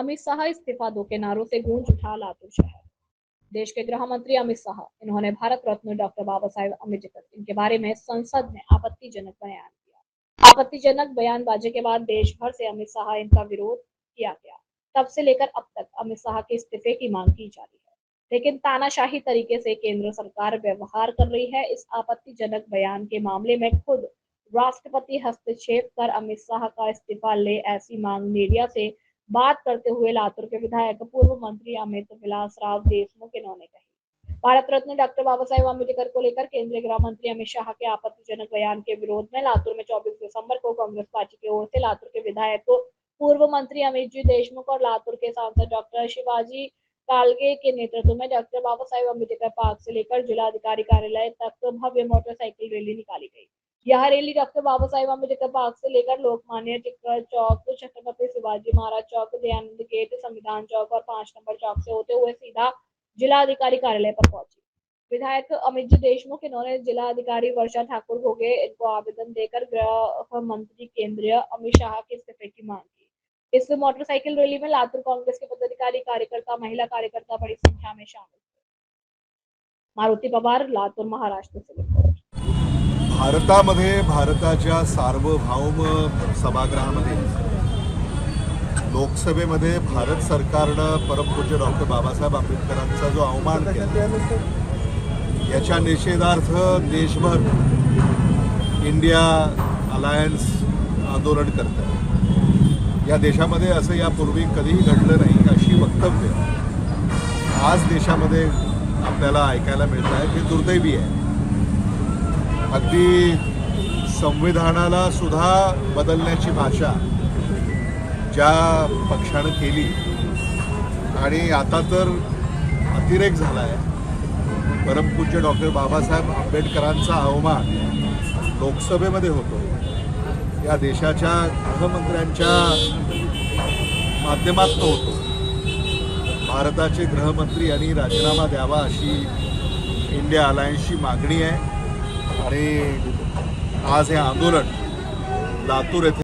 अमित शाह इस्तीफा दो के नारों से गूंज उठा लातूर शहर। देश के गृह मंत्री अमित शाह, इन्होंने भारत रत्न डॉक्टर बाबा साहेब अम्बेडकर इनके बारे में संसद में आपत्तिजनक बयान दिया। आपत्तिजनक बयानबाजी के बाद देश भर से अमित शाह इनका विरोध किया गया। तब से लेकर अब तक अमित शाह के इस्तीफे की मांग की जा रही है, लेकिन तानाशाही तरीके से केंद्र सरकार व्यवहार कर रही है। इस आपत्तिजनक बयान के मामले में खुद राष्ट्रपति हस्तक्षेप कर अमित शाह का इस्तीफा ले, ऐसी मांग मीडिया से बात करते हुए लातूर के विधायक पूर्व मंत्री अमित विलासराव देशमुख इन्होंने कही। भारत रत्न डॉक्टर बाबा साहेब अम्बेडकर को लेकर केंद्रीय गृह मंत्री अमित शाह के आपत्तिजनक बयान के विरोध में लातूर में 24 दिसंबर को कांग्रेस पार्टी की ओर से लातूर के विधायक पूर्व मंत्री अमित जी देशमुख और लातूर के सांसद डॉक्टर शिवाजी कालगे के नेतृत्व में डॉक्टर बाबा साहेब अम्बेडकर पार्क से लेकर जिलाधिकारी कार्यालय तक भव्य मोटरसाइकिल रैली निकाली गई। यह rally doctor Baba Saheb Ambedkar park से लेकर लोकमान्य टिक्कर चौक, छत्रपति शिवाजी महाराज चौक, दयानंद गेट, संविधान चौक और 5 नंबर चौक से होते हुए सीधा जिलाधिकारी कार्यालय पर पहुंची। विधायक अमित जी देशमुख इन्होंने जिलाधिकारी वर्षा ठाकुर घोगे इनको आवेदन देकर गृह मंत्री केंद्रीय अमित शाह के इस्तीफे की मांग की। इस मोटरसाइकिल रैली में लातूर कांग्रेस के पदाधिकारी, कार्यकर्ता, महिला कार्यकर्ता बड़ी संख्या में शामिल हुए। मारुति पवार, लातूर, महाराष्ट्र से रिपोर्ट। भारतामध्ये, भारताच्या सार्वभौम सभागृहामध्ये लोकसभेमध्ये भारत सरकारनं परमपूज्य डॉक्टर बाबासाहेब आंबेडकरांचा जो अवमान केला, याच्या निषेधार्थ देशभर इंडिया अलायन्स आंदोलन करत आहे। या देशामध्ये असं यापूर्वी कधीही घडलं नाही अशी वक्तव्य आज देशामध्ये आपल्याला ऐकायला मिळत आहे, ते दुर्दैवी आहे। अगदी संविधानाला सुद्धा बदलण्याची भाषा ज्या पक्षानं केली आणि आता तर अतिरेक झाला आहे। परमपूज्य डॉक्टर बाबासाहेब आंबेडकरांचा अवमान लोकसभेमध्ये होतो, या देशाच्या गृहमंत्र्यांच्या माध्यमातून होतो। भारताचे गृहमंत्री यांनी राजीनामा द्यावा अशी इंडिया अलायन्सची मागणी आहे आणि आज हे आंदोलन लातूर येथे